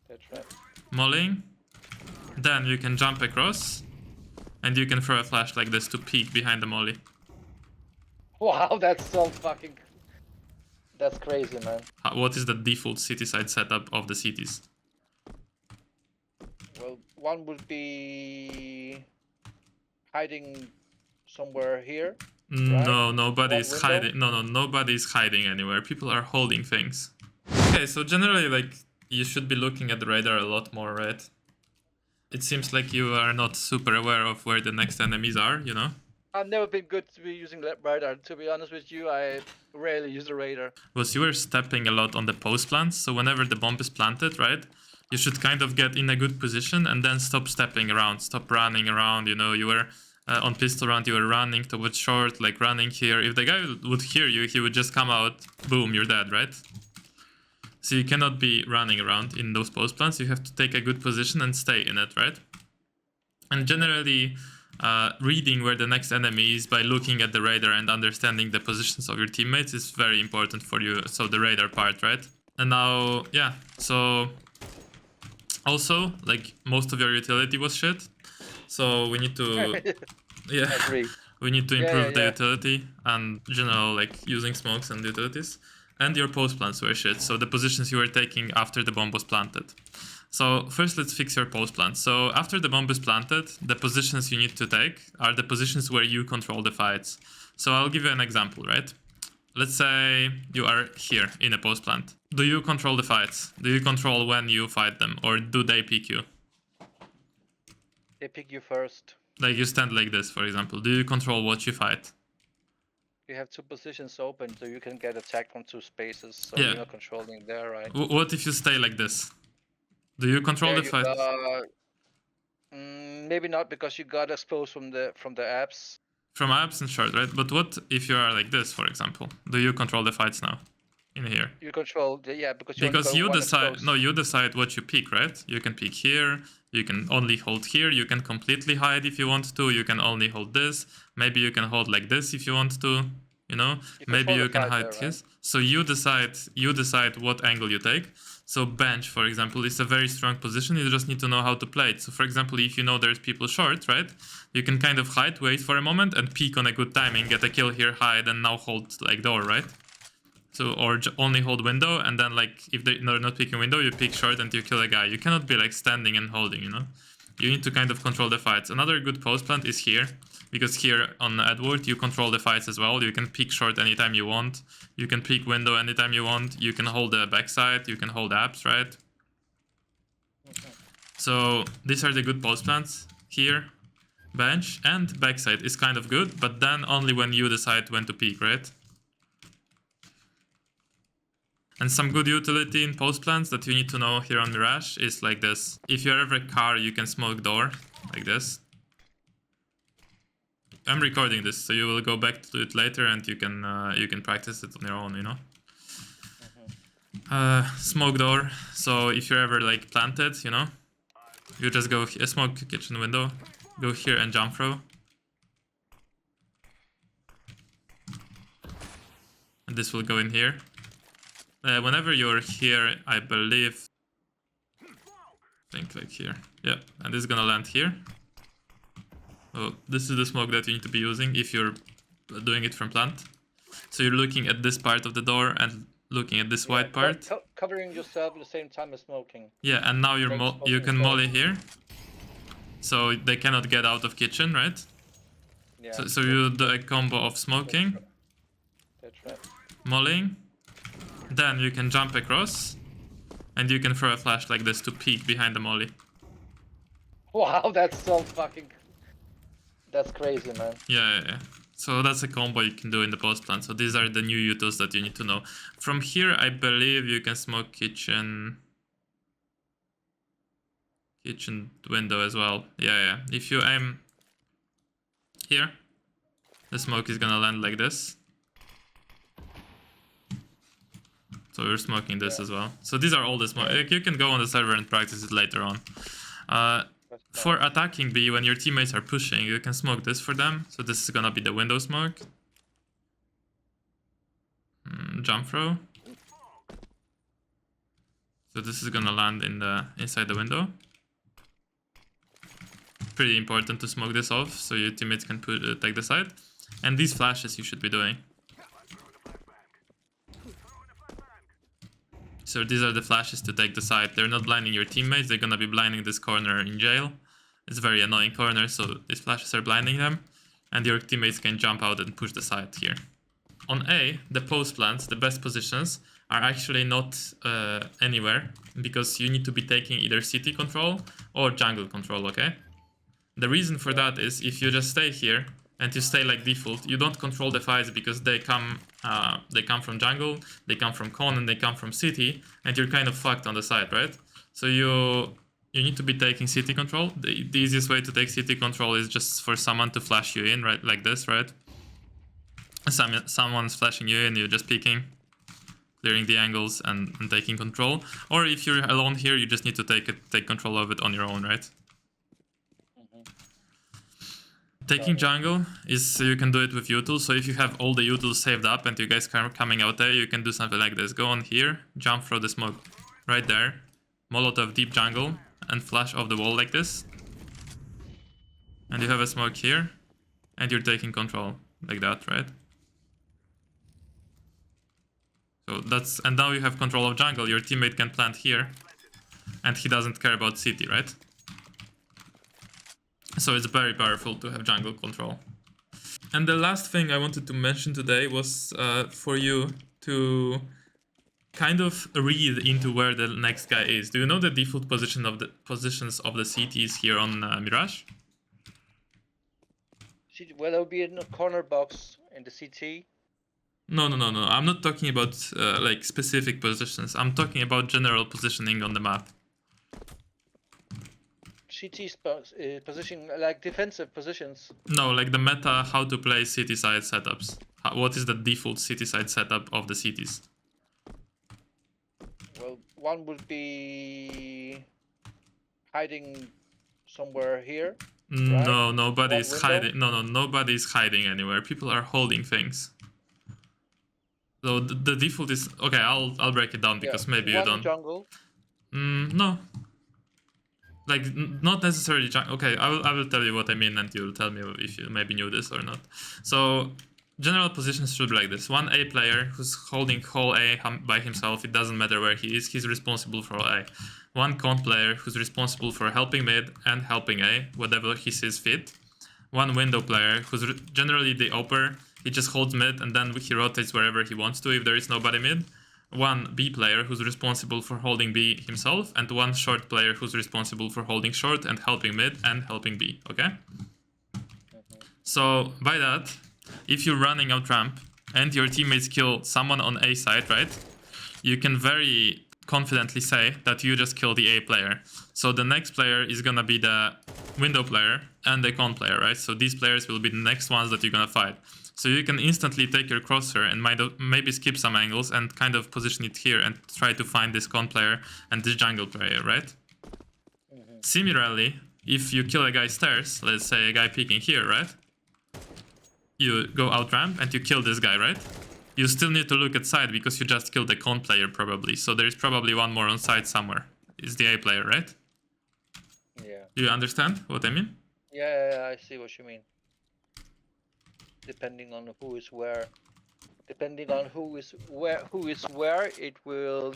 They're trapped. Mollying. Then you can jump across. And you can throw a flash like this to peek behind the molly. Wow, that's so fucking... That's crazy, man. What is the default city side setup of the cities? Well, one would be... hiding somewhere here. No, Right? nobody's One window? hiding. No, nobody's hiding anywhere. People are holding things. Okay, so generally, like, you should be looking at the radar a lot more, right? It seems like you are not super aware of where the next enemies are, you know? I've never been good to be using radar. To be honest with you, I rarely use the radar. Was you were stepping a lot on the post plants, so whenever the bomb is planted, right? You should kind of get in a good position and then stop stepping around, stop running around, you know, you were... on pistol round, you were running towards short, like running here. If the guy would hear you, he would just come out, boom, you're dead, right? So you cannot be running around in those post plants. You have to take a good position and stay in it, right? And generally, reading where the next enemy is by looking at the radar and understanding the positions of your teammates is very important for you. So the radar part, right? And now, yeah, so also, like, most of your utility was shit. So we need to, yeah, we need to improve the utility and general, like, using smokes and utilities. And your post plants were shit, so the positions you were taking after the bomb was planted. So first let's fix your post plant. So after the bomb is planted, the positions you need to take are the positions where you control the fights. So I'll give you an example, right? Let's say you are here in a post plant. Do you control the fights? Do you control when you fight them, or do they pick you? They pick you first. Like you stand like this, for example. Do you control what you fight? You have two positions open, so you can get attacked from two spaces, so Yeah. you're not controlling there, right? What if you stay like this? Do you control the fight? Maybe not, because you got exposed from the apps. From apps and short, right? But what if you are like this, for example? Do you control the fights now? In here? You control, yeah, because you decide. No, you decide what you pick, right? You can pick here. You can only hold here. You can completely hide if you want to. You can only hold this. Maybe you can hold like this if you want to. You know, maybe you can hide this. Right? So you decide. You decide what angle you take. So bench, for example, is a very strong position. You just need to know how to play it. So for example, if you know there's people short, right? You can kind of hide, wait for a moment, and peek on a good timing, get a kill here, hide, and now hold like door, right? So, or only hold window, and then, like, if they're not picking window, you pick short and you kill a guy. You cannot be, like, standing and holding, you know? You need to kind of control the fights. Another good post plant is here, because here on Edward, you control the fights as well. You can pick short anytime you want. You can pick window anytime you want. You can hold the backside. You can hold apps, right? Okay. So, these are the good post plants. Here, bench, and backside is kind of good, but then only when you decide when to peek, right? And some good utility in post plants that you need to know here on Mirage is like this. If you're ever a car, you can smoke door, like this. I'm recording this, so you will go back to it later and you can practice it on your own, you know? Smoke door, so if you're ever, like, planted, you know? You just go smoke kitchen window, go here and jump throw. And this will go in here. Whenever you're here, I believe... I think like here. Yeah, and this is gonna land here. Oh, this is the smoke that you need to be using if you're doing it from plant. So you're looking at this part of the door and looking at this white part. Covering yourself at the same time as smoking. Yeah, and now you can molly here. So they cannot get out of kitchen, right? Yeah. So you do a combo of smoking, mollying. Then you can jump across, and you can throw a flash like this to peek behind the molly. Wow, that's so fucking... That's crazy, man. Yeah. So that's a combo you can do in the post plant. So these are the new utils that you need to know. From here, I believe you can smoke kitchen window as well. Yeah. If you aim here, the smoke is gonna land like this. So we're smoking this as well. So these are all the smoke. Like, you can go on the server and practice it later on. For attacking B, when your teammates are pushing, you can smoke this for them. So this is gonna be the window smoke. Jump throw. So this is gonna land in the inside the window. Pretty important to smoke this off so your teammates can take the side. And these flashes you should be doing. So these are the flashes to take the side. They're not blinding your teammates, they're gonna be blinding this corner in jail. It's a very annoying corner, so these flashes are blinding them. And your teammates can jump out and push the side here. On A, the post plants, the best positions, are actually not anywhere, because you need to be taking either CT control or jungle control, okay? The reason for that is if you just stay here and you stay like default, you don't control the fights because they come from jungle, they come from con, and they come from city, and you're kind of fucked on the side, right? So you need to be taking city control. The easiest way to take city control is just for someone to flash you in, right? Like this, right? Someone's flashing you in, you're just peeking, clearing the angles and taking control. Or if you're alone here, you just need to take control of it on your own, right? Taking jungle is you can do it with utils. So if you have all the utils saved up and you guys are coming out there, you can do something like this. Go on here, jump through the smoke right there, Molotov deep jungle, and flash off the wall like this. And you have a smoke here, and you're taking control like that, right? So that's, and now you have control of jungle. Your teammate can plant here, and he doesn't care about city, right? So it's very powerful to have jungle control. And the last thing I wanted to mention today was for you to kind of read into where the next guy is. Do you know the default positions of the CTs here on Mirage? Well, there will be in a corner box in the CT. No. I'm not talking about like specific positions. I'm talking about general positioning on the map. CT position, like defensive positions. No, like the meta, how to play city side setups. What is the default city side setup of the cities? Well, one would be hiding somewhere here. No, right? nobody's hiding. No, nobody's hiding anywhere. People are holding things. So the default is okay. I'll break it down because maybe you don't. Jungle. No. Like not necessarily. Okay, I will tell you what I mean, and you'll tell me if you maybe knew this or not. So general positions should be like this: one A player who's holding whole A by himself. It doesn't matter where he is. He's responsible for A. One con player who's responsible for helping mid and helping A, whatever he sees fit. One window player who's generally the upper. He just holds mid and then he rotates wherever he wants to if there is nobody mid. One B player who's responsible for holding B himself, and one short player who's responsible for holding short and helping mid and helping B, okay? So by that, if you're running out ramp and your teammates kill someone on A side, right? You can very confidently say that you just killed the A player. So the next player is gonna be the window player and the con player, right? So these players will be the next ones that you're gonna fight. So you can instantly take your crosshair and maybe skip some angles and kind of position it here and try to find this con player and this jungle player, right? Similarly, if you kill a guy stairs, let's say a guy peeking here, right? You go out ramp and you kill this guy, right? You still need to look at side because you just killed the con player probably. So there's probably one more on side somewhere. It's the A player, right? Yeah. Do you understand what I mean? Yeah, I see what you mean. Depending on who is where, it will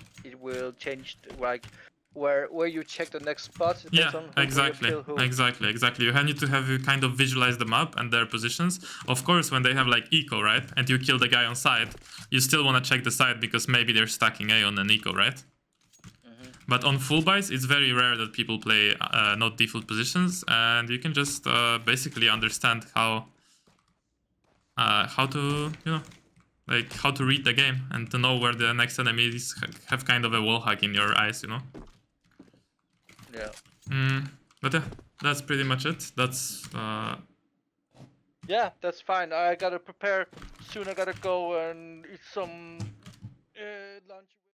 change like where you check the next spot. Yeah, exactly. You need to have you kind of visualize the map and their positions. Of course, when they have like eco, right, and you kill the guy on side, you still want to check the side because maybe they're stacking A on an eco, right? But on full buys, it's very rare that people play not default positions, and you can just basically understand how to, you know, like how to read the game and to know where the next enemies have kind of a wall hack in your eyes, you know. Yeah. But yeah, that's pretty much it. That's yeah, that's fine. I gotta prepare soon. I gotta go and eat some lunch.